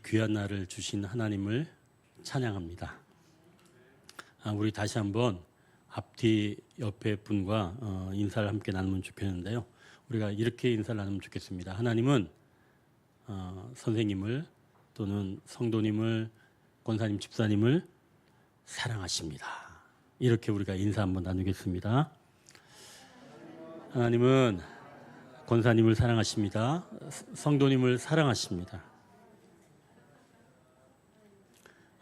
귀한 날을 주신 하나님을 찬양합니다. 우리 다시 한번 앞뒤 옆에 분과 인사를 함께 나누면 좋겠는데요. 우리가 이렇게 인사를 나누면 좋겠습니다. 하나님은 선생님을 또는 성도님을, 권사님, 집사님을 사랑하십니다. 이렇게 우리가 인사 한번 나누겠습니다. 하나님은 권사님을 사랑하십니다. 성도님을 사랑하십니다.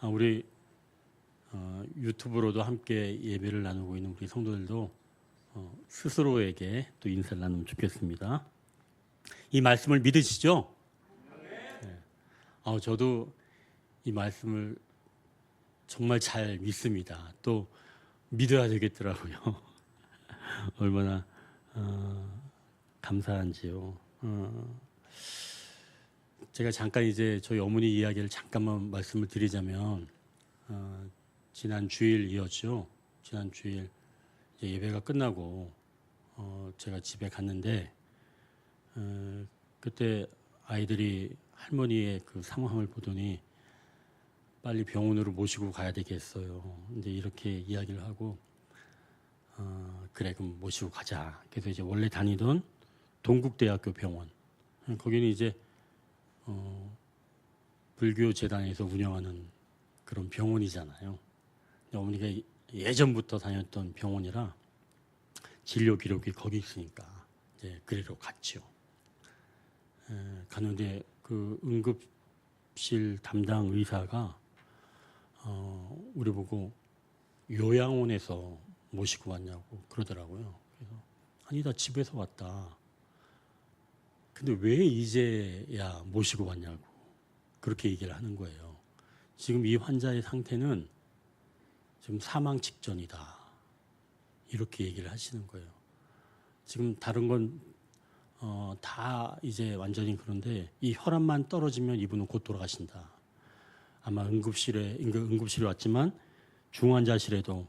우리 유튜브로도 함께 예배를 나누고 있는 우리 성도들도 스스로에게 또 인사를 나누면 좋겠습니다. 이 말씀을 믿으시죠? 네. 저도 이 말씀을 정말 잘 믿습니다. 또 믿어야 되겠더라고요. 얼마나 감사한지요. 제가 잠깐 이제 저희 어머니 이야기를 잠깐만 말씀을 드리자면 지난 주일이었죠. 지난 주일 이제 예배가 끝나고 제가 집에 갔는데 그때 아이들이 할머니의 그 상황을 보더니 빨리 병원으로 모시고 가야 되겠어요. 이제 이렇게 이야기를 하고 그래 그럼 모시고 가자. 그래서 이제 원래 다니던 동국대학교 병원 거기는 이제 불교 재단에서 운영하는 그런 병원이잖아요. 어머니가 예전부터 다녔던 병원이라 진료 기록이 거기 있으니까 이제 그리로 갔죠. 가는데 그 응급실 담당 의사가 우리 보고 요양원에서 모시고 왔냐고 그러더라고요. 그래서 아니 나 집에서 왔다. 근데 왜 이제야 모시고 왔냐고 그렇게 얘기를 하는 거예요. 지금 이 환자의 상태는 지금 사망 직전이다. 이렇게 얘기를 하시는 거예요. 지금 다른 건 다 이제 완전히 그런데 이 혈압만 떨어지면 이분은 곧 돌아가신다. 아마 응급실에 왔지만 중환자실에도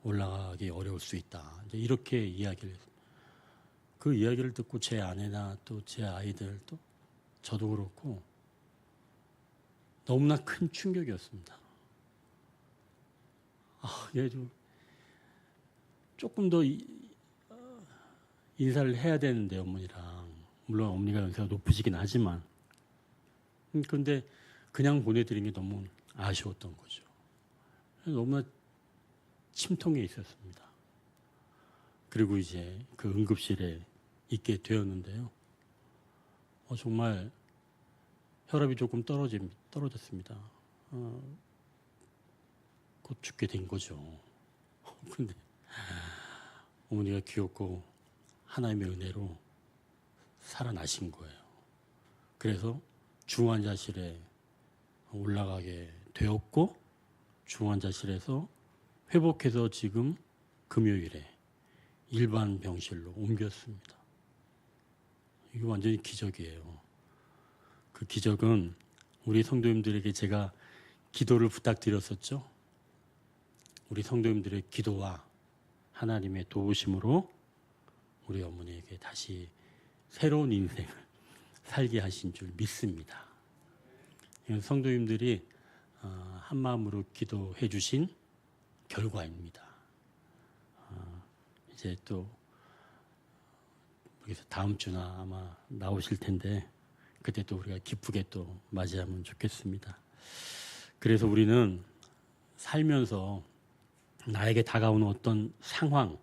올라가기 어려울 수 있다. 이제 이렇게 이야기를 했어요. 그 이야기를 듣고 제 아내나 또 제 아이들 또 저도 그렇고 너무나 큰 충격이었습니다. 조금 더 인사를 해야 되는데 어머니랑 물론 어머니가 연세가 높으시긴 하지만 그런데 그냥 보내드린 게 너무 아쉬웠던 거죠. 너무나 침통해 있었습니다. 그리고 이제 그 응급실에 있게 되었는데요. 정말 혈압이 조금 떨어졌습니다. 곧 죽게 된 거죠. 그런데 어머니가 귀엽고 하나님의 은혜로 살아나신 거예요. 그래서 중환자실에 올라가게 되었고 중환자실에서 회복해서 지금 금요일에 일반 병실로 옮겼습니다. 이게 완전히 기적이에요. 그 기적은 우리 성도님들에게 제가 기도를 부탁드렸었죠. 우리 성도님들의 기도와 하나님의 도우심으로 우리 어머니에게 다시 새로운 인생을 살게 하신 줄 믿습니다. 성도님들이 한 마음으로 기도해 주신 결과입니다. 이제 또 여기서 다음 주나 아마 나오실 텐데 그때 또 우리가 기쁘게 또 맞이하면 좋겠습니다. 그래서 우리는 살면서 나에게 다가오는 어떤 상황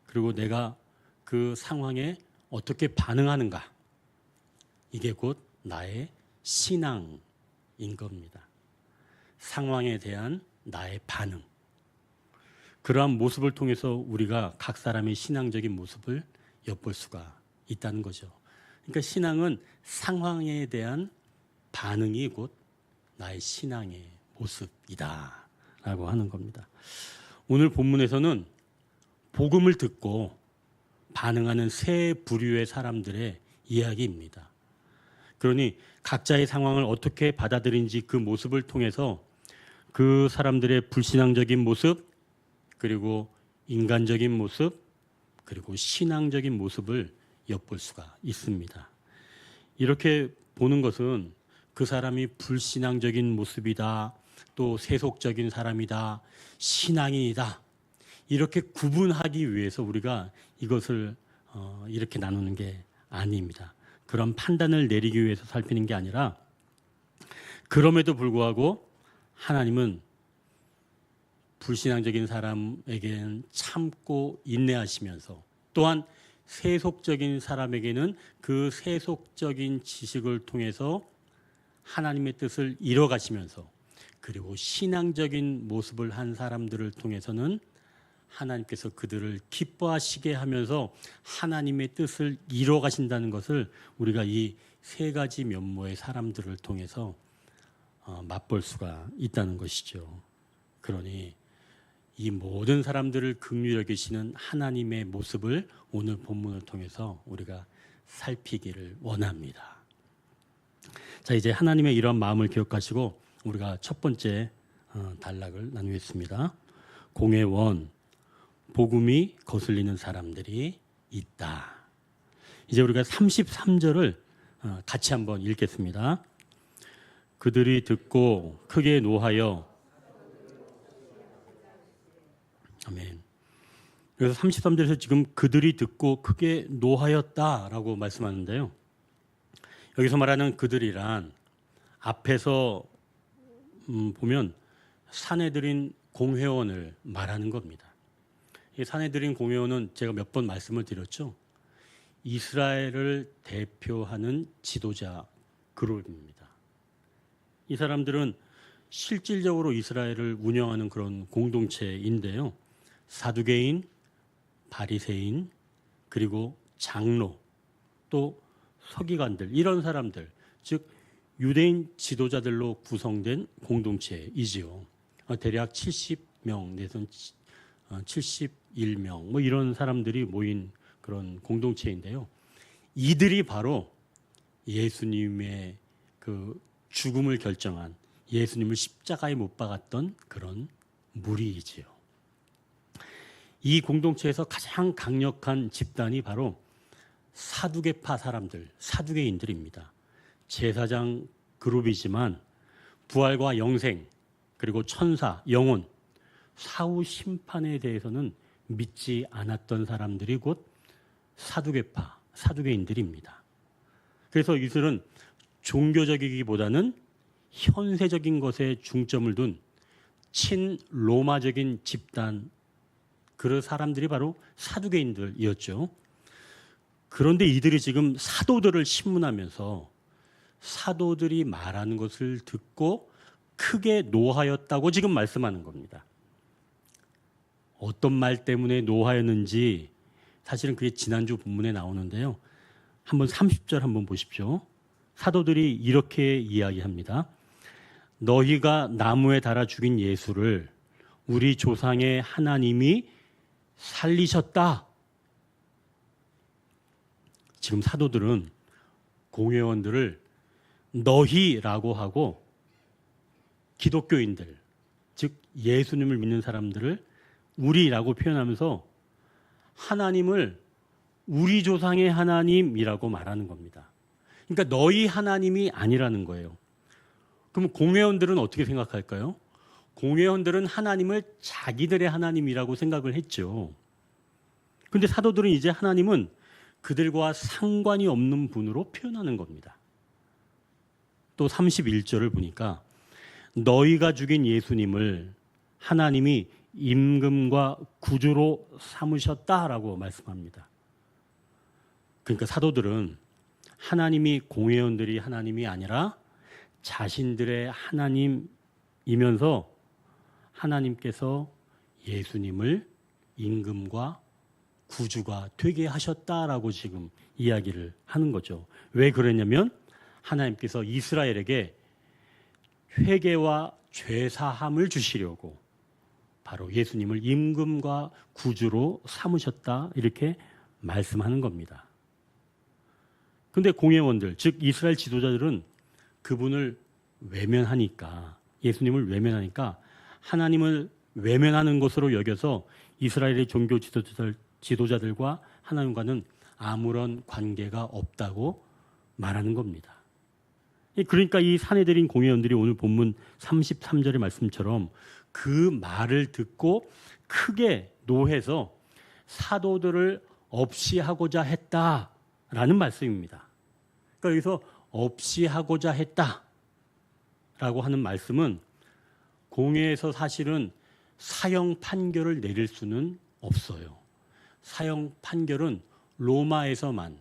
그리고 내가 그 상황에 어떻게 반응하는가 이게 곧 나의 신앙인 겁니다. 상황에 대한 나의 반응 그러한 모습을 통해서 우리가 각 사람의 신앙적인 모습을 엿볼 수가 있다는 거죠. 그러니까 신앙은 상황에 대한 반응이 곧 나의 신앙의 모습이다 라고 하는 겁니다. 오늘 본문에서는 복음을 듣고 반응하는 세 부류의 사람들의 이야기입니다. 그러니 각자의 상황을 어떻게 받아들인지 그 모습을 통해서 그 사람들의 불신앙적인 모습 그리고 인간적인 모습 그리고 신앙적인 모습을 엿볼 수가 있습니다. 이렇게 보는 것은 그 사람이 불신앙적인 모습이다, 또 세속적인 사람이다, 신앙인이다, 이렇게 구분하기 위해서 우리가 이것을 이렇게 나누는 게 아닙니다. 그런 판단을 내리기 위해서 살피는 게 아니라, 그럼에도 불구하고 하나님은 불신앙적인 사람에게는 참고 인내하시면서, 또한 세속적인 사람에게는 그 세속적인 지식을 통해서 하나님의 뜻을 이뤄가시면서, 그리고 신앙적인 모습을 한 사람들을 통해서는 하나님께서 그들을 기뻐하시게 하면서 하나님의 뜻을 이뤄가신다는 것을 우리가 이 세 가지 면모의 사람들을 통해서 맛볼 수가 있다는 것이죠. 그러니 이 모든 사람들을 긍휼히 여기시는 하나님의 모습을 오늘 본문을 통해서 우리가 살피기를 원합니다. 자, 이제 하나님의 이러한 마음을 기억하시고 우리가 첫 번째 단락을 나누겠습니다. 공회원, 복음이 거슬리는 사람들이 있다. 이제 우리가 33절을 같이 한번 읽겠습니다. 그들이 듣고 크게 노하여, 아멘. 그래서 33절에서 지금 그들이 듣고 크게 노하였다라고 말씀하는데요. 여기서 말하는 그들이란 앞에서 보면 사내들인 공회원을 말하는 겁니다. 이 사내들인 공회원은 제가 몇 번 말씀을 드렸죠. 이스라엘을 대표하는 지도자 그룹입니다. 이 사람들은 실질적으로 이스라엘을 운영하는 그런 공동체인데요. 사두개인, 바리새인, 그리고 장로, 또 서기관들, 이런 사람들, 즉 유대인 지도자들로 구성된 공동체이지요. 대략 70명 내선 71명 뭐 이런 사람들이 모인 그런 공동체인데요. 이들이 바로 예수님의 그 죽음을 결정한, 예수님을 십자가에 못 박았던 그런 무리이지요. 이 공동체에서 가장 강력한 집단이 바로 사두개파 사람들, 사두개인들입니다. 제사장 그룹이지만 부활과 영생, 그리고 천사, 영혼, 사후 심판에 대해서는 믿지 않았던 사람들이 곧 사두개파, 사두개인들입니다. 그래서 이들은 종교적이기보다는 현세적인 것에 중점을 둔 친로마적인 집단, 그런 사람들이 바로 사두개인들이었죠. 그런데 이들이 지금 사도들을 신문하면서 사도들이 말하는 것을 듣고 크게 노하였다고 지금 말씀하는 겁니다. 어떤 말 때문에 노하였는지 사실은 그게 지난주 본문에 나오는데요. 한번 30절 한번 보십시오. 사도들이 이렇게 이야기합니다. 너희가 나무에 달아 죽인 예수를 우리 조상의 하나님이 살리셨다. 지금 사도들은 공회원들을 너희라고 하고 기독교인들, 즉 예수님을 믿는 사람들을 우리라고 표현하면서 하나님을 우리 조상의 하나님이라고 말하는 겁니다. 그러니까 너희 하나님이 아니라는 거예요. 그럼 공회원들은 어떻게 생각할까요? 공회원들은 하나님을 자기들의 하나님이라고 생각을 했죠. 그런데 사도들은 이제 하나님은 그들과 상관이 없는 분으로 표현하는 겁니다. 또 31절을 보니까 너희가 죽인 예수님을 하나님이 임금과 구주로 삼으셨다라고 말씀합니다. 그러니까 사도들은 하나님이 공회원들이 하나님이 아니라 자신들의 하나님이면서 하나님께서 예수님을 임금과 구주가 되게 하셨다라고 지금 이야기를 하는 거죠. 왜 그러냐면 하나님께서 이스라엘에게 회개와 죄사함을 주시려고 바로 예수님을 임금과 구주로 삼으셨다, 이렇게 말씀하는 겁니다. 그런데 공회원들, 즉 이스라엘 지도자들은 그분을 외면하니까, 예수님을 외면하니까 하나님을 외면하는 것으로 여겨서 이스라엘의 종교 지도자들과 하나님과는 아무런 관계가 없다고 말하는 겁니다. 그러니까 이 사내들인 공회원들이 오늘 본문 33절의 말씀처럼 그 말을 듣고 크게 노해서 사도들을 없이 하고자 했다라는 말씀입니다. 그러니까 여기서 없이 하고자 했다라고 하는 말씀은 공회에서 사실은 사형 판결을 내릴 수는 없어요. 사형 판결은 로마에서만,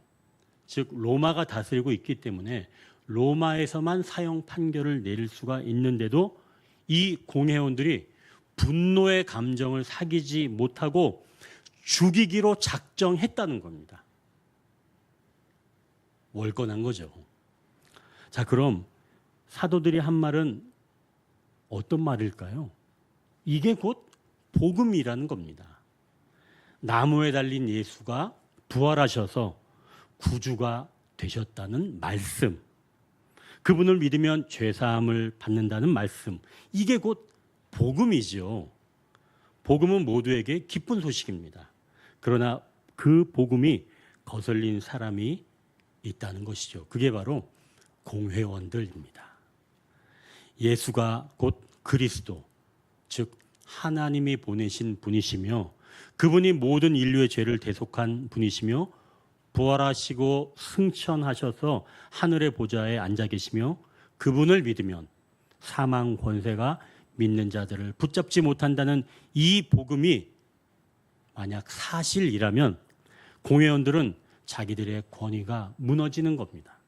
즉 로마가 다스리고 있기 때문에 로마에서만 사형 판결을 내릴 수가 있는데도 이 공회원들이 분노의 감정을 사귀지 못하고 죽이기로 작정했다는 겁니다. 월권한 거죠. 자, 그럼 사도들이 한 말은 어떤 말일까요? 이게 곧 복음이라는 겁니다. 나무에 달린 예수가 부활하셔서 구주가 되셨다는 말씀, 그분을 믿으면 죄사함을 받는다는 말씀, 이게 곧 복음이죠. 복음은 모두에게 기쁜 소식입니다. 그러나 그 복음이 거슬린 사람이 있다는 것이죠. 그게 바로 공회원들입니다. 예수가 곧 그리스도, 즉 하나님이 보내신 분이시며 그분이 모든 인류의 죄를 대속한 분이시며 부활하시고 승천하셔서 하늘의 보좌에 앉아 계시며 그분을 믿으면 사망 권세가 믿는 자들을 붙잡지 못한다는 이 복음이 만약 사실이라면 공회원들은 자기들의 권위가 무너지는 겁니다.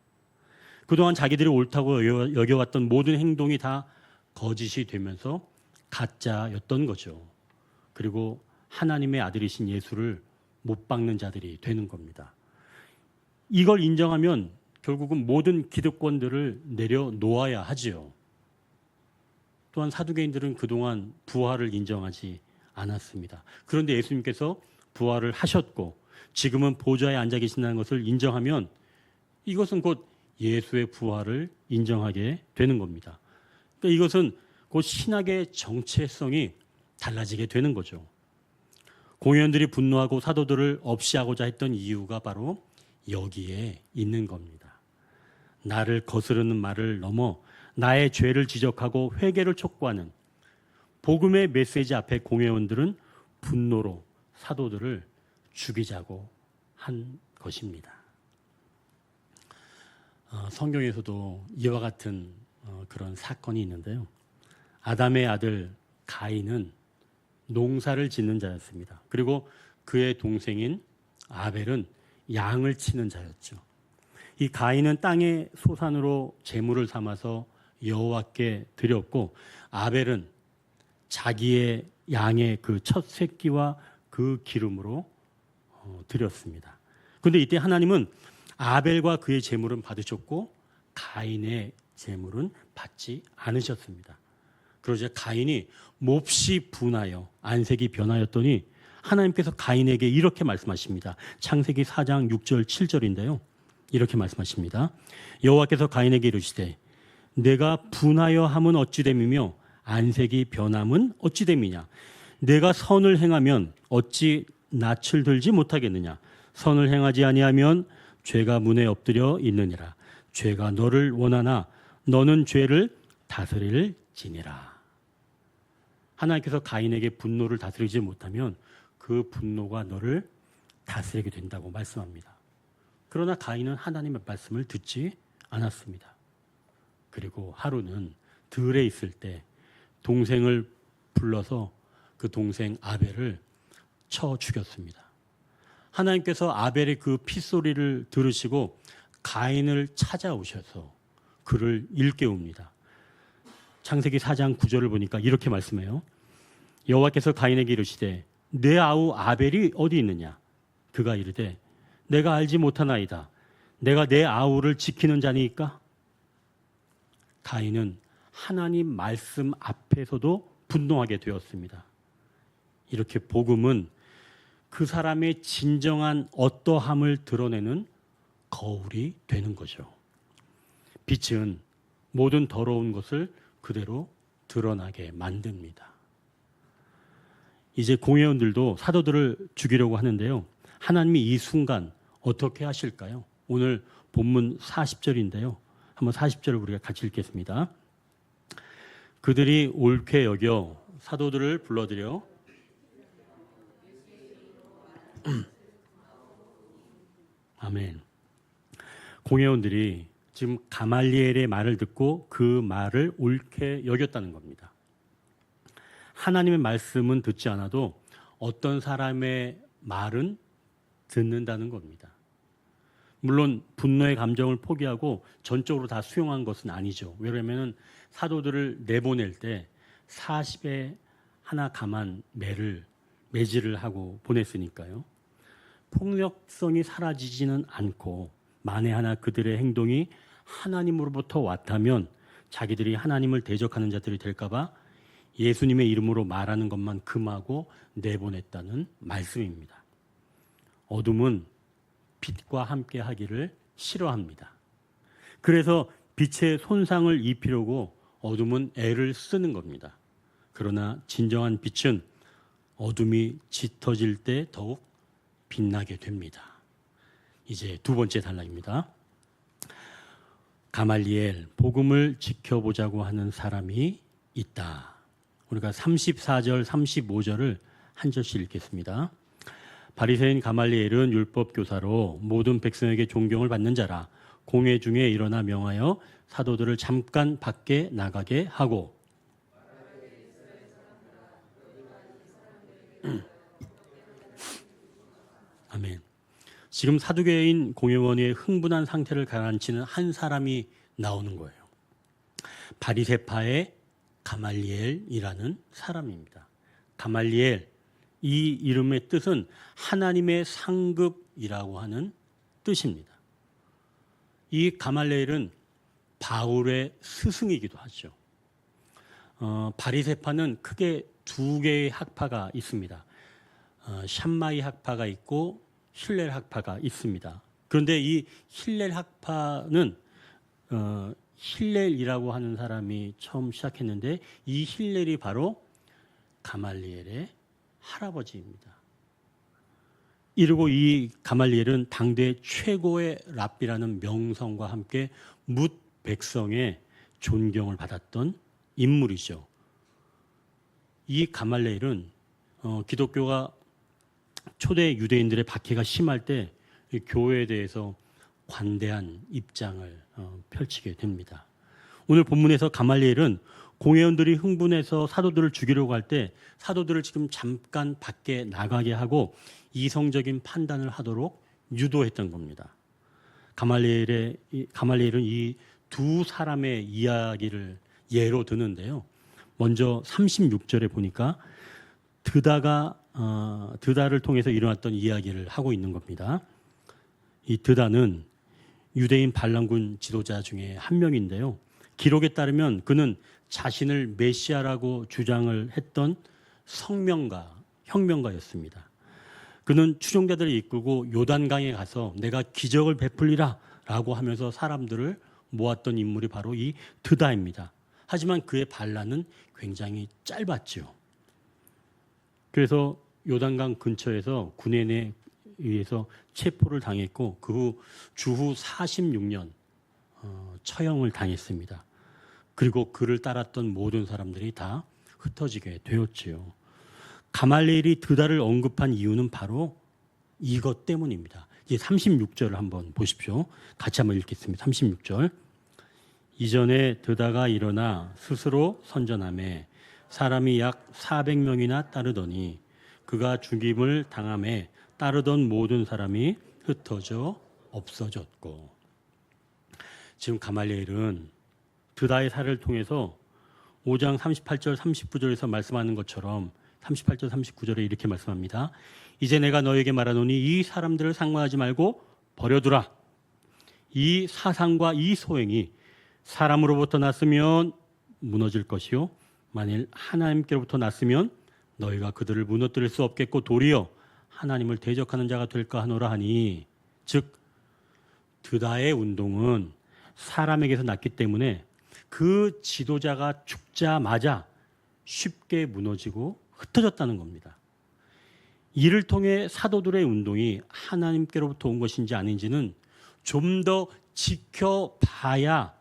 그동안 자기들이 옳다고 여겨왔던 모든 행동이 다 거짓이 되면서 가짜였던 거죠. 그리고 하나님의 아들이신 예수를 못 박는 자들이 되는 겁니다. 이걸 인정하면 결국은 모든 기득권들을 내려놓아야 하지요. 또한 사두개인들은 그동안 부활을 인정하지 않았습니다. 그런데 예수님께서 부활을 하셨고 지금은 보좌에 앉아 계신다는 것을 인정하면 이것은 곧 예수의 부활을 인정하게 되는 겁니다. 그러니까 이것은 곧 신학의 정체성이 달라지게 되는 거죠. 공회원들이 분노하고 사도들을 없이 하고자 했던 이유가 바로 여기에 있는 겁니다. 나를 거스르는 말을 넘어 나의 죄를 지적하고 회개를 촉구하는 복음의 메시지 앞에 공회원들은 분노로 사도들을 죽이자고 한 것입니다. 성경에서도 이와 같은 그런 사건이 있는데요. 아담의 아들 가인은 농사를 짓는 자였습니다. 그리고 그의 동생인 아벨은 양을 치는 자였죠. 이 가인은 땅의 소산으로 제물을 삼아서 여호와께 드렸고 아벨은 자기의 양의 그 첫 새끼와 그 기름으로 드렸습니다. 그런데 이때 하나님은 아벨과 그의 제물은 받으셨고 가인의 제물은 받지 않으셨습니다. 그러자 가인이 몹시 분하여 안색이 변하였더니 하나님께서 가인에게 이렇게 말씀하십니다. 창세기 4장 6절 7절인데요. 이렇게 말씀하십니다. 여호와께서 가인에게 이르시되 내가 분하여 함은 어찌 됨이며 안색이 변함은 어찌 됨이냐. 내가 선을 행하면 어찌 낯을 들지 못하겠느냐. 선을 행하지 아니하면 죄가 문에 엎드려 있느니라. 죄가 너를 원하나 너는 죄를 다스릴지니라. 하나님께서 가인에게 분노를 다스리지 못하면 그 분노가 너를 다스리게 된다고 말씀합니다. 그러나 가인은 하나님의 말씀을 듣지 않았습니다. 그리고 하루는 들에 있을 때 동생을 불러서 그 동생 아벨을 쳐 죽였습니다. 하나님께서 아벨의 그 핏소리를 들으시고 가인을 찾아오셔서 그를 일깨웁니다. 창세기 4장 9절을 보니까 이렇게 말씀해요. 여호와께서 가인에게 이르시되 내 아우 아벨이 어디 있느냐. 그가 이르되 내가 알지 못하나이다. 내가 내 아우를 지키는 자니까. 가인은 하나님 말씀 앞에서도 분노하게 되었습니다. 이렇게 복음은 그 사람의 진정한 어떠함을 드러내는 거울이 되는 거죠. 빛은 모든 더러운 것을 그대로 드러나게 만듭니다. 이제 공회원들도 사도들을 죽이려고 하는데요. 하나님이 이 순간 어떻게 하실까요? 오늘 본문 40절인데요. 한번 40절을 우리가 같이 읽겠습니다. 그들이 옳게 여겨 사도들을 불러들여 아멘. 공회원들이 지금 가말리엘의 말을 듣고 그 말을 옳게 여겼다는 겁니다. 하나님의 말씀은 듣지 않아도 어떤 사람의 말은 듣는다는 겁니다. 물론 분노의 감정을 포기하고 전적으로 다 수용한 것은 아니죠. 왜냐하면 사도들을 내보낼 때 40에 하나 감한 매질을 하고 보냈으니까요. 폭력성이 사라지지는 않고 만에 하나 그들의 행동이 하나님으로부터 왔다면 자기들이 하나님을 대적하는 자들이 될까 봐 예수님의 이름으로 말하는 것만 금하고 내보냈다는 말씀입니다. 어둠은 빛과 함께 하기를 싫어합니다. 그래서 빛에 손상을 입히려고 어둠은 애를 쓰는 겁니다. 그러나 진정한 빛은 어둠이 짙어질 때 더욱 빛나게 됩니다. 이제 두 번째 단락입니다. 가말리엘, 복음을 지켜보자고 하는 사람이 있다. 우리가 34절, 35절을 한 절씩 읽겠습니다. 바리새인 가말리엘은 율법 교사로 모든 백성에게 존경을 받는 자라. 공회 중에 일어나 명하여 사도들을 잠깐 밖에 나가게 하고 아멘. 지금 사두개인 공회원의 흥분한 상태를 가라앉히는 한 사람이 나오는 거예요. 바리새파의 가말리엘이라는 사람입니다. 가말리엘, 이 이름의 뜻은 하나님의 상급이라고 하는 뜻입니다. 이 가말리엘은 바울의 스승이기도 하죠. 바리새파는 크게 두 개의 학파가 있습니다. 샴마이 학파가 있고 힐렐 학파가 있습니다. 그런데 이 힐렐 학파는 힐렐이라고 하는 사람이 처음 시작했는데 이 힐렐이 바로 가말리엘의 할아버지입니다. 이르고 이 가말리엘은 당대 최고의 랍비라는 명성과 함께 뭇 백성의 존경을 받았던 인물이죠. 이 가말리엘은 기독교가 초대 유대인들의 박해가 심할 때 교회에 대해서 관대한 입장을 펼치게 됩니다. 오늘 본문에서 가말리엘은 공회원들이 흥분해서 사도들을 죽이려고 할 때 사도들을 지금 잠깐 밖에 나가게 하고 이성적인 판단을 하도록 유도했던 겁니다. 가말리엘은 이 두 사람의 이야기를 예로 드는데요. 먼저 36절에 보니까 드다를 통해서 일어났던 이야기를 하고 있는 겁니다. 이 드다는 유대인 반란군 지도자 중에 한 명인데요. 기록에 따르면 그는 자신을 메시아라고 주장을 했던 혁명가였습니다. 그는 추종자들을 이끌고 요단강에 가서 내가 기적을 베풀리라 라고 하면서 사람들을 모았던 인물이 바로 이 드다입니다. 하지만 그의 반란은 굉장히 짧았죠. 그래서 요단강 근처에서 군인에 의해서 체포를 당했고 그 후 주후 46년 처형을 당했습니다. 그리고 그를 따랐던 모든 사람들이 다 흩어지게 되었지요. 가말리엘이 드다를 언급한 이유는 바로 이것 때문입니다. 이제 36절을 한번 보십시오. 같이 한번 읽겠습니다. 36절. 이전에 드다가 일어나 스스로 선전하매 사람이 약 400명이나 따르더니 그가 죽임을 당함에 따르던 모든 사람이 흩어져 없어졌고. 지금 가말리엘은 드다의 사례를 통해서 5장 38절 39절에서 말씀하는 것처럼 38절 39절에 이렇게 말씀합니다. 이제 내가 너에게 말하노니 이 사람들을 상관하지 말고 버려두라. 이 사상과 이 소행이 사람으로부터 났으면 무너질 것이요 만일 하나님께로부터 났으면 너희가 그들을 무너뜨릴 수 없겠고 도리어 하나님을 대적하는 자가 될까 하노라 하니, 즉 드다의 운동은 사람에게서 났기 때문에 그 지도자가 죽자마자 쉽게 무너지고 흩어졌다는 겁니다. 이를 통해 사도들의 운동이 하나님께로부터 온 것인지 아닌지는 좀 더 지켜봐야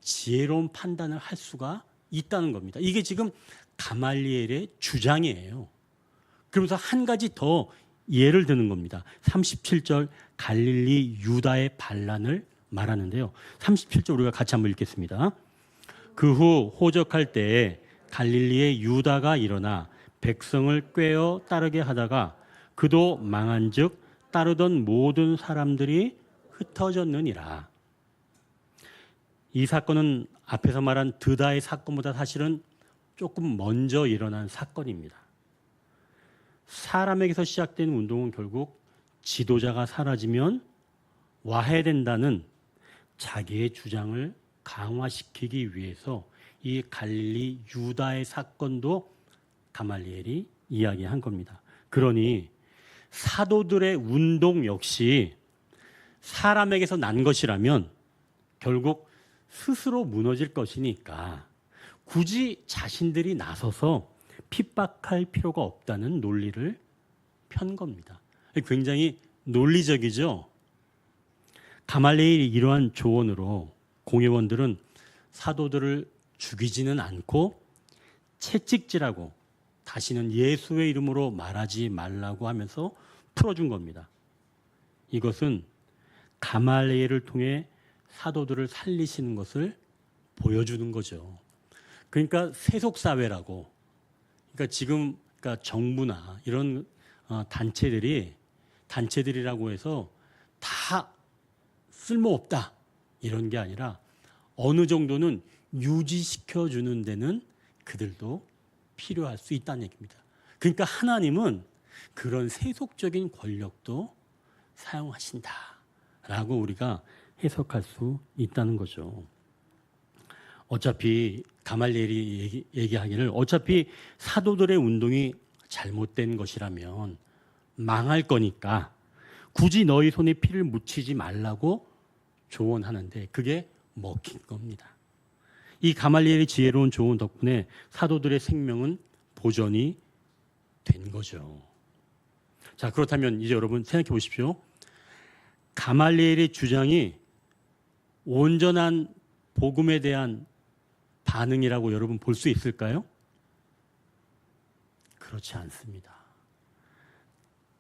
지혜로운 판단을 할 수가 있다는 겁니다. 이게 지금 가말리엘의 주장이에요. 그러면서 한 가지 더 예를 드는 겁니다. 37절 갈릴리 유다의 반란을 말하는데요. 37절 우리가 같이 한번 읽겠습니다. 그 후 호적할 때에 갈릴리의 유다가 일어나 백성을 꾀어 따르게 하다가 그도 망한즉 따르던 모든 사람들이 흩어졌느니라. 이 사건은 앞에서 말한 드다의 사건보다 사실은 조금 먼저 일어난 사건입니다. 사람에게서 시작된 운동은 결국 지도자가 사라지면 와해된다는 자기의 주장을 강화시키기 위해서 이 갈릴리 유다의 사건도 가말리엘이 이야기한 겁니다. 그러니 사도들의 운동 역시 사람에게서 난 것이라면 결국 스스로 무너질 것이니까 굳이 자신들이 나서서 핍박할 필요가 없다는 논리를 편 겁니다. 굉장히 논리적이죠. 가말리엘이 이러한 조언으로 공회원들은 사도들을 죽이지는 않고 채찍질하고 다시는 예수의 이름으로 말하지 말라고 하면서 풀어준 겁니다. 이것은 가말리엘을 통해 사도들을 살리시는 것을 보여주는 거죠. 그러니까 세속사회라고, 그러니까 지금 그러니까 정부나 이런 단체들이라고 해서 다 쓸모없다 이런 게 아니라 어느 정도는 유지시켜 주는 데는 그들도 필요할 수 있다는 얘기입니다. 그러니까 하나님은 그런 세속적인 권력도 사용하신다라고 우리가 해석할 수 있다는 거죠. 어차피 가말리엘이 얘기하기를 어차피 사도들의 운동이 잘못된 것이라면 망할 거니까 굳이 너희 손에 피를 묻히지 말라고 조언하는데 그게 먹힌 겁니다. 이 가말리엘의 지혜로운 조언 덕분에 사도들의 생명은 보전이 된 거죠. 자, 그렇다면 이제 여러분 생각해 보십시오. 가말리엘의 주장이 온전한 복음에 대한 반응이라고 여러분 볼 수 있을까요? 그렇지 않습니다.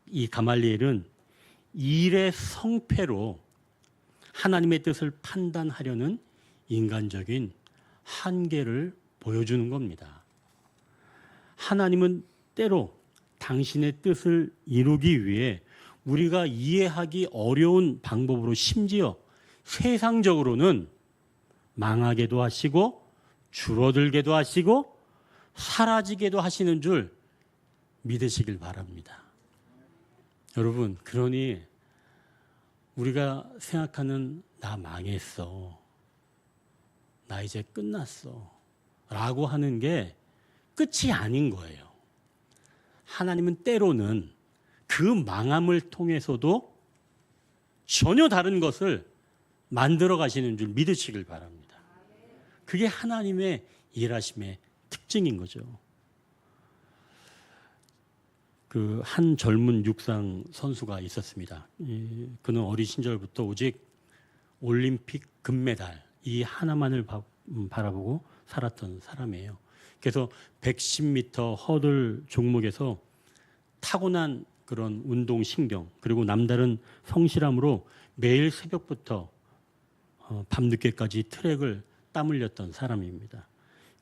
이 가말리엘은 일의 성패로 하나님의 뜻을 판단하려는 인간적인 한계를 보여주는 겁니다. 하나님은 때로 당신의 뜻을 이루기 위해 우리가 이해하기 어려운 방법으로 심지어 세상적으로는 망하게도 하시고 줄어들게도 하시고 사라지게도 하시는 줄 믿으시길 바랍니다. 여러분, 그러니 우리가 생각하는 나 망했어, 나 이제 끝났어 라고 하는 게 끝이 아닌 거예요. 하나님은 때로는 그 망함을 통해서도 전혀 다른 것을 만들어 가시는 줄 믿으시길 바랍니다. 그게 하나님의 일하심의 특징인 거죠. 그 한 젊은 육상 선수가 있었습니다. 그는 어린 시절부터 오직 올림픽 금메달 이 하나만을 바라보고 살았던 사람이에요. 그래서 110m 허들 종목에서 타고난 그런 운동신경 그리고 남다른 성실함으로 매일 새벽부터 밤늦게까지 트랙을 땀 흘렸던 사람입니다.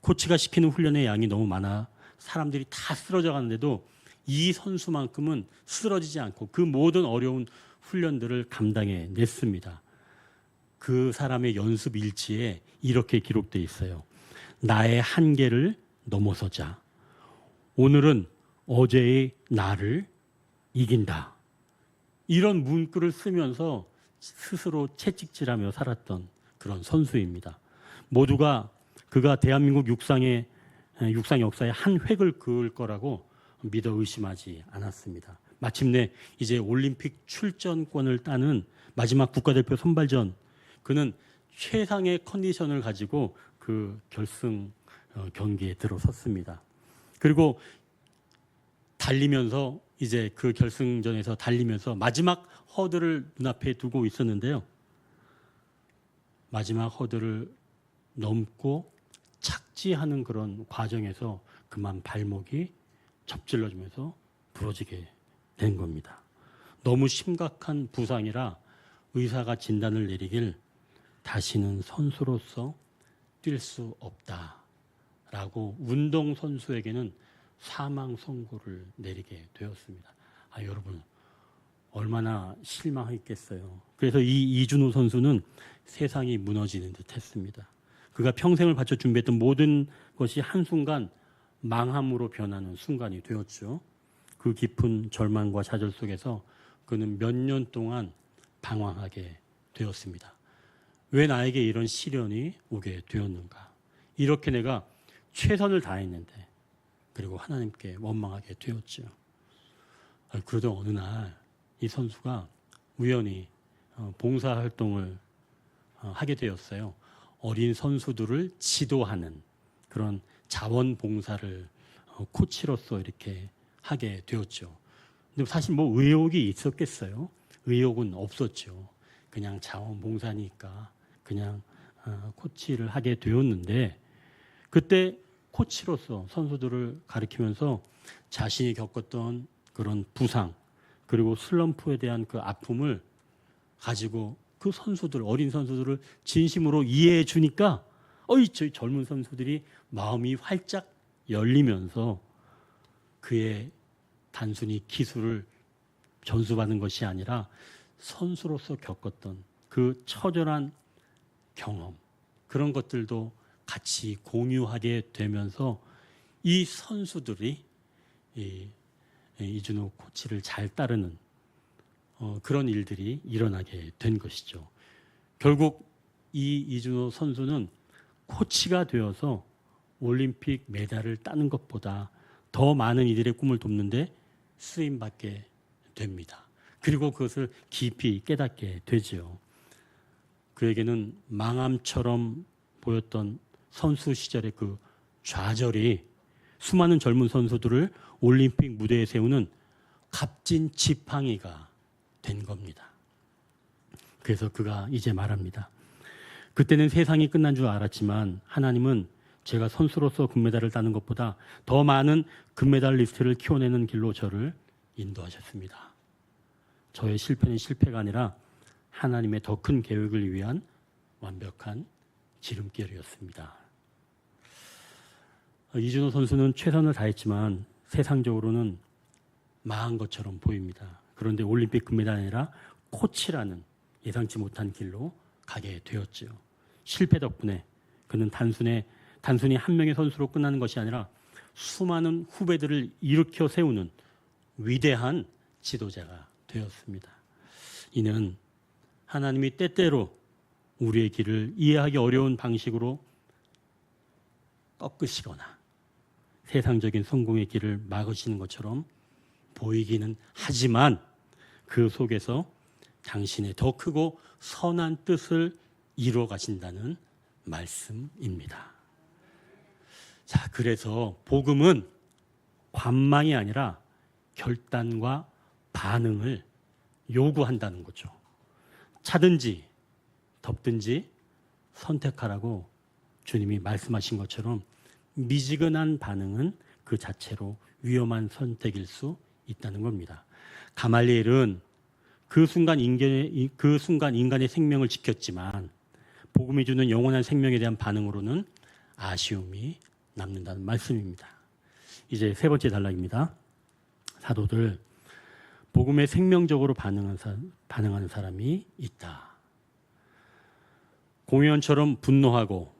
코치가 시키는 훈련의 양이 너무 많아 사람들이 다 쓰러져 가는데도 이 선수만큼은 쓰러지지 않고 그 모든 어려운 훈련들을 감당해 냈습니다. 그 사람의 연습 일지에 이렇게 기록되어 있어요. 나의 한계를 넘어서자. 오늘은 어제의 나를 이긴다. 이런 문구를 쓰면서 스스로 채찍질하며 살았던 그런 선수입니다. 모두가 그가 대한민국 육상 역사에 한 획을 그을 거라고 믿어 의심하지 않았습니다. 마침내 이제 올림픽 출전권을 따는 마지막 국가대표 선발전, 그는 최상의 컨디션을 가지고 그 결승 경기에 들어섰습니다. 그리고 달리면서 이제 그 결승전에서 달리면서 마지막 허들을 눈앞에 두고 있었는데요. 마지막 허들을 넘고 착지하는 그런 과정에서 그만 발목이 접질러지면서 부러지게 된 겁니다. 너무 심각한 부상이라 의사가 진단을 내리길 다시는 선수로서 뛸 수 없다라고 운동선수에게는 사망 선고를 내리게 되었습니다. 여러분 얼마나 실망했겠어요. 그래서 이 이준호 선수는 세상이 무너지는 듯 했습니다. 그가 평생을 바쳐 준비했던 모든 것이 한순간 망함으로 변하는 순간이 되었죠. 그 깊은 절망과 좌절 속에서 그는 몇 년 동안 방황하게 되었습니다. 왜 나에게 이런 시련이 오게 되었는가? 이렇게 내가 최선을 다했는데, 그리고 하나님께 원망하게 되었죠. 그러던 어느 날 이 선수가 우연히 봉사활동을 하게 되었어요. 어린 선수들을 지도하는 그런 자원봉사를 코치로서 이렇게 하게 되었죠. 근데 사실 뭐 의욕이 있었겠어요? 의욕은 없었죠. 그냥 자원봉사니까 그냥 코치를 하게 되었는데, 그때 코치로서 선수들을 가르치면서 자신이 겪었던 그런 부상 그리고 슬럼프에 대한 그 아픔을 가지고 그 선수들, 어린 선수들을 진심으로 이해해 주니까 저희 젊은 선수들이 마음이 활짝 열리면서 그의 단순히 기술을 전수받는 것이 아니라 선수로서 겪었던 그 처절한 경험, 그런 것들도 같이 공유하게 되면서 이 선수들이 이준호 코치를 잘 따르는 그런 일들이 일어나게 된 것이죠. 결국 이 이준호 선수는 코치가 되어서 올림픽 메달을 따는 것보다 더 많은 이들의 꿈을 돕는데 쓰임받게 됩니다. 그리고 그것을 깊이 깨닫게 되죠. 그에게는 망함처럼 보였던 선수 시절의 그 좌절이 수많은 젊은 선수들을 올림픽 무대에 세우는 값진 지팡이가 된 겁니다. 그래서 그가 이제 말합니다. 그때는 세상이 끝난 줄 알았지만 하나님은 제가 선수로서 금메달을 따는 것보다 더 많은 금메달리스트를 키워내는 길로 저를 인도하셨습니다. 저의 실패는 실패가 아니라 하나님의 더 큰 계획을 위한 완벽한 지름길이었습니다. 이준호 선수는 최선을 다했지만 세상적으로는 망한 것처럼 보입니다. 그런데 올림픽 금메달이 아니라 코치라는 예상치 못한 길로 가게 되었죠. 실패 덕분에 그는 단순히 한 명의 선수로 끝나는 것이 아니라 수많은 후배들을 일으켜 세우는 위대한 지도자가 되었습니다. 이는 하나님이 때때로 우리의 길을 이해하기 어려운 방식으로 꺾으시거나 세상적인 성공의 길을 막으시는 것처럼 보이기는 하지만 그 속에서 당신의 더 크고 선한 뜻을 이루어 가신다는 말씀입니다. 자, 그래서 복음은 관망이 아니라 결단과 반응을 요구한다는 거죠. 차든지 덮든지 선택하라고 주님이 말씀하신 것처럼 미지근한 반응은 그 자체로 위험한 선택일 수 있다는 겁니다. 가말리엘은 그 순간 인간의 생명을 지켰지만 복음이 주는 영원한 생명에 대한 반응으로는 아쉬움이 남는다는 말씀입니다. 이제 세 번째 단락입니다. 사도들, 복음에 생명적으로 반응하는 사람이 있다. 공회원처럼 분노하고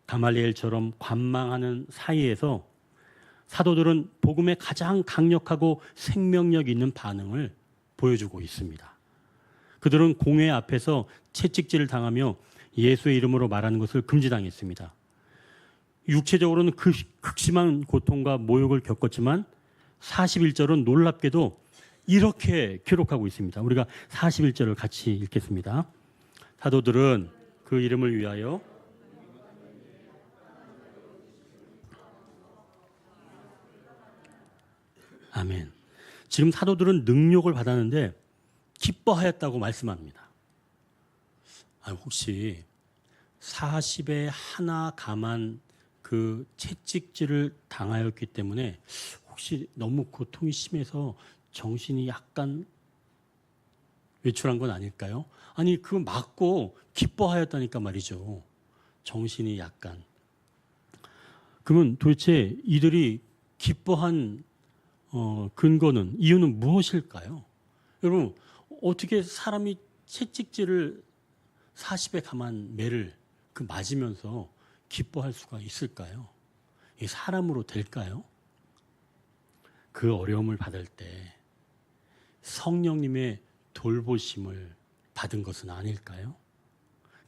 가말리엘처럼 관망하는 사이에서 사도들은 복음에 가장 강력하고 생명력 있는 반응을 보여주고 있습니다. 그들은 공회 앞에서 채찍질을 당하며 예수의 이름으로 말하는 것을 금지당했습니다. 육체적으로는 극심한 고통과 모욕을 겪었지만 41절은 놀랍게도 이렇게 기록하고 있습니다. 우리가 41절을 같이 읽겠습니다. 사도들은 그 이름을 위하여 아멘. 지금 사도들은 능력을 받았는데 기뻐하였다고 말씀합니다. 혹시 40에 하나 감한 그 채찍질을 당하였기 때문에 혹시 너무 고통이 심해서 정신이 약간 외출한 건 아닐까요? 아니, 그거 맞고 기뻐하였다니까 말이죠. 정신이 약간. 그러면 도대체 이들이 기뻐한 근거는, 이유는 무엇일까요? 여러분, 어떻게 사람이 채찍질을 40에 감한 매를 그 맞으면서 기뻐할 수가 있을까요? 이 사람으로 될까요? 그 어려움을 받을 때 성령님의 돌보심을 받은 것은 아닐까요?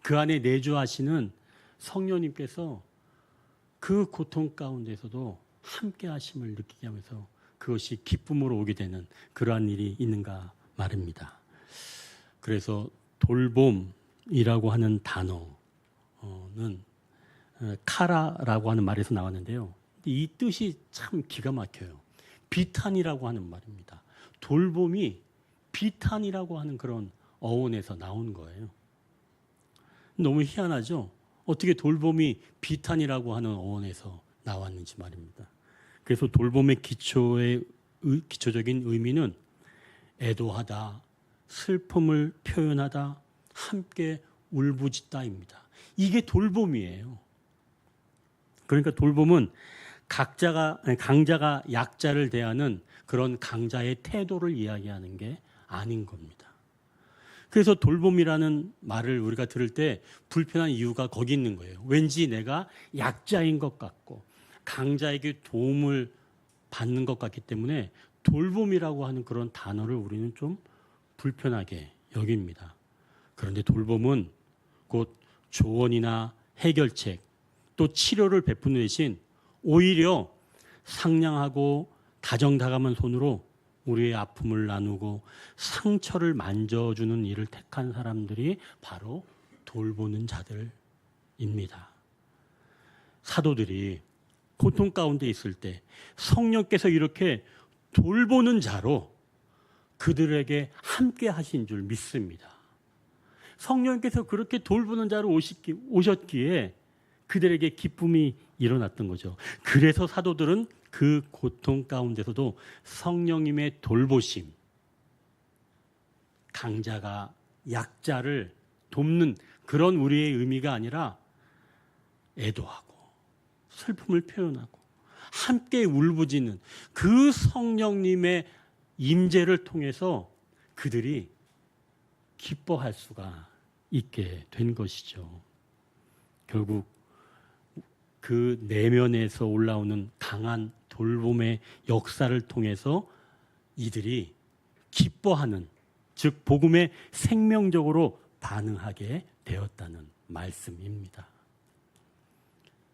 그 안에 내주하시는 성령님께서 그 고통 가운데서도 함께 하심을 느끼게 하면서 그것이 기쁨으로 오게 되는 그러한 일이 있는가 말입니다. 그래서 돌봄이라고 하는 단어는 카라라고 하는 말에서 나왔는데요. 이 뜻이 참 기가 막혀요. 비탄이라고 하는 말입니다. 돌봄이 비탄이라고 하는 그런 어원에서 나온 거예요. 너무 희한하죠? 어떻게 돌봄이 비탄이라고 하는 어원에서 나왔는지 말입니다. 그래서 돌봄의 기초적인 의미는 애도하다, 슬픔을 표현하다, 함께 울부짖다입니다. 이게 돌봄이에요. 그러니까 돌봄은 강자가 약자를 대하는 그런 강자의 태도를 이야기하는 게 아닌 겁니다. 그래서 돌봄이라는 말을 우리가 들을 때 불편한 이유가 거기 있는 거예요. 왠지 내가 약자인 것 같고 강자에게 도움을 받는 것 같기 때문에 돌봄이라고 하는 그런 단어를 우리는 좀 불편하게 여깁니다. 그런데 돌봄은 곧 조언이나 해결책 또 치료를 베푸는 대신 오히려 상냥하고 다정다감한 손으로 우리의 아픔을 나누고 상처를 만져주는 일을 택한 사람들이 바로 돌보는 자들입니다. 사도들이 고통 가운데 있을 때 성령께서 이렇게 돌보는 자로 그들에게 함께 하신 줄 믿습니다. 성령께서 그렇게 돌보는 자로 오셨기에 그들에게 기쁨이 일어났던 거죠. 그래서 사도들은 그 고통 가운데서도 성령님의 돌보심, 강자가 약자를 돕는 그런 우리의 의미가 아니라 애도하고 슬픔을 표현하고 함께 울부짖는 그 성령님의 임재를 통해서 그들이 기뻐할 수가 있게 된 것이죠. 결국 그 내면에서 올라오는 강한 돌봄의 역사를 통해서 이들이 기뻐하는, 즉 복음에 생명적으로 반응하게 되었다는 말씀입니다.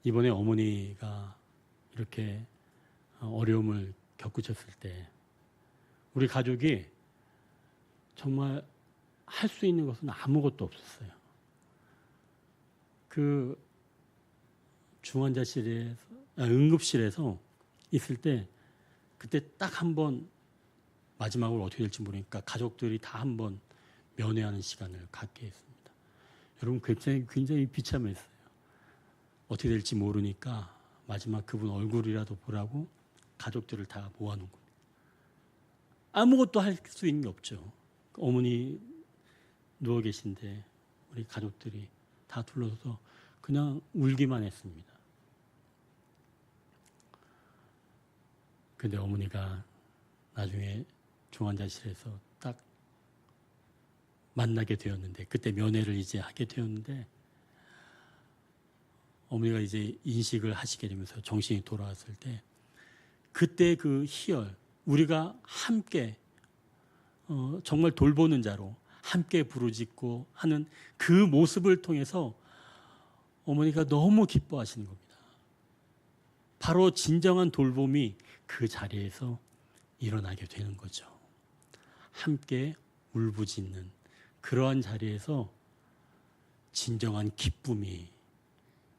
이번에 어머니가 이렇게 어려움을 겪으셨을 때 우리 가족이 정말 할 수 있는 것은 아무것도 없었어요. 그 응급실에서 있을 때 그때 딱 한 번 마지막으로 어떻게 될지 모르니까 가족들이 다 한 번 면회하는 시간을 갖게 했습니다. 여러분 굉장히 비참했어요. 어떻게 될지 모르니까 마지막 그분 얼굴이라도 보라고 가족들을 다 모아놓은 겁니다. 아무것도 할 수 있는 게 없죠. 어머니 누워 계신데 우리 가족들이 다 둘러서 그냥 울기만 했습니다. 근데 어머니가 나중에 중환자실에서 딱 만나게 되었는데 그때 면회를 이제 하게 되었는데 어머니가 이제 인식을 하시게 되면서 정신이 돌아왔을 때 그때 그 희열, 우리가 함께 정말 돌보는 자로 함께 부르짖고 하는 그 모습을 통해서 어머니가 너무 기뻐하시는 겁니다. 바로 진정한 돌봄이 그 자리에서 일어나게 되는 거죠. 함께 울부짖는 그러한 자리에서 진정한 기쁨이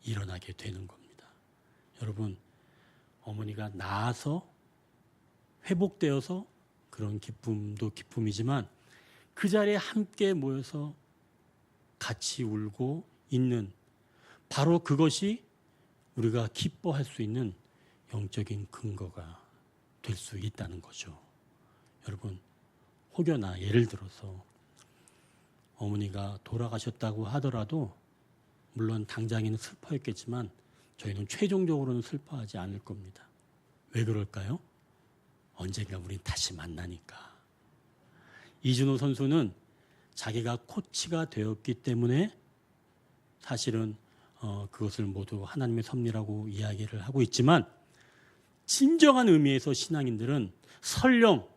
일어나게 되는 겁니다. 여러분, 어머니가 나아서 회복되어서 그런 기쁨도 기쁨이지만 그 자리에 함께 모여서 같이 울고 있는 바로 그것이 우리가 기뻐할 수 있는 영적인 근거가 될 수 있다는 거죠. 여러분, 혹여나 예를 들어서 어머니가 돌아가셨다고 하더라도 물론 당장에는 슬퍼했겠지만 저희는 최종적으로는 슬퍼하지 않을 겁니다. 왜 그럴까요? 언젠가 우린 다시 만나니까. 이준호 선수는 자기가 코치가 되었기 때문에 사실은 그것을 모두 하나님의 섭리라고 이야기를 하고 있지만, 진정한 의미에서 신앙인들은 설령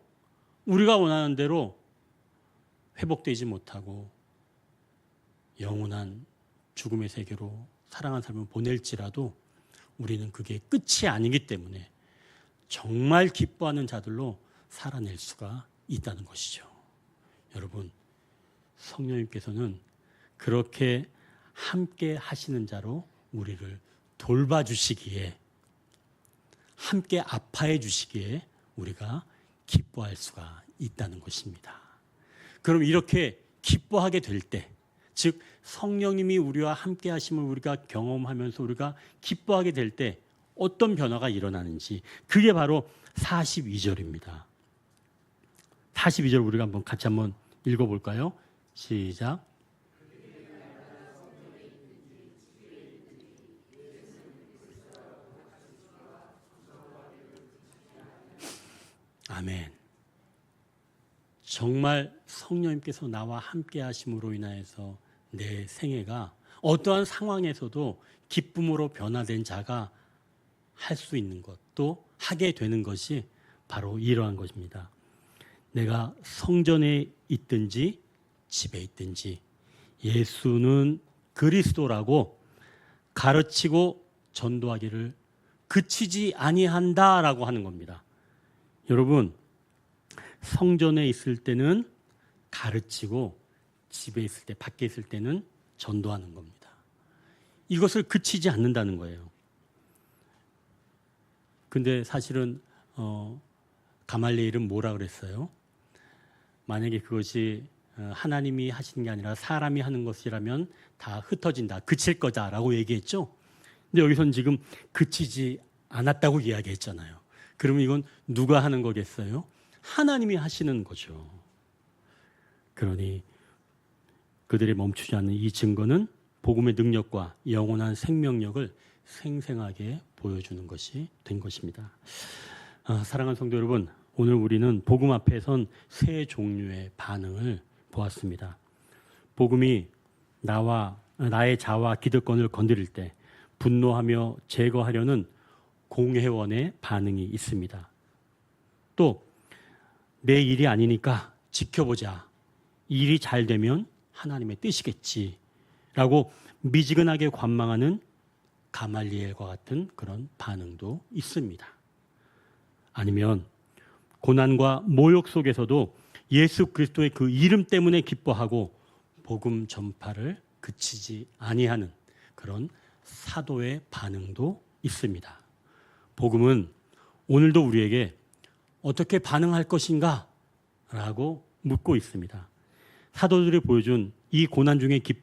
우리가 원하는 대로 회복되지 못하고 영원한 죽음의 세계로 사랑하는 삶을 보낼지라도 우리는 그게 끝이 아니기 때문에 정말 기뻐하는 자들로 살아낼 수가 있다는 것이죠. 여러분, 성령님께서는 그렇게 함께 하시는 자로 우리를 돌봐주시기에, 함께 아파해 주시기에 우리가 기뻐할 수가 있다는 것입니다. 그럼 이렇게 기뻐하게 될 때, 즉 성령님이 우리와 함께 하심을 우리가 경험하면서 우리가 기뻐하게 될 때 어떤 변화가 일어나는지, 그게 바로 42절입니다. 42절 우리가 같이 한번 읽어볼까요? 시작. 아멘. 정말 성령님께서 나와 함께 하심으로 인하여서 내 생애가 어떠한 상황에서도 기쁨으로 변화된 자가 할 수 있는 것, 또 하게 되는 것이 바로 이러한 것입니다. 내가 성전에 있든지 집에 있든지 예수는 그리스도라고 가르치고 전도하기를 그치지 아니한다라고 하는 겁니다. 여러분, 성전에 있을 때는 가르치고 집에 있을 때, 밖에 있을 때는 전도하는 겁니다. 이것을 그치지 않는다는 거예요. 근데 사실은 가말리엘은 뭐라 그랬어요? 만약에 그것이 하나님이 하시는 게 아니라 사람이 하는 것이라면 다 흩어진다, 그칠 거다라고 얘기했죠. 근데 여기서는 지금 그치지 않았다고 이야기했잖아요. 그러면 이건 누가 하는 거겠어요? 하나님이 하시는 거죠. 그러니 그들이 멈추지 않는 이 증거는 복음의 능력과 영원한 생명력을 생생하게 보여주는 것이 된 것입니다. 사랑하는 성도 여러분, 오늘 우리는 복음 앞에 선 세 종류의 반응을 보았습니다. 복음이 나의 자와 기득권을 건드릴 때 분노하며 제거하려는 공회원의 반응이 있습니다. 또 내 일이 아니니까 지켜보자, 일이 잘 되면 하나님의 뜻이겠지라고 미지근하게 관망하는 가말리엘과 같은 그런 반응도 있습니다. 아니면 고난과 모욕 속에서도 예수 그리스도의 그 이름 때문에 기뻐하고 복음 전파를 그치지 아니하는 그런 사도의 반응도 있습니다. 복음은 오늘도 우리에게 어떻게 반응할 것인가? 라고 묻고 있습니다. 사도들이 보여준 이 고난 중의 기쁨,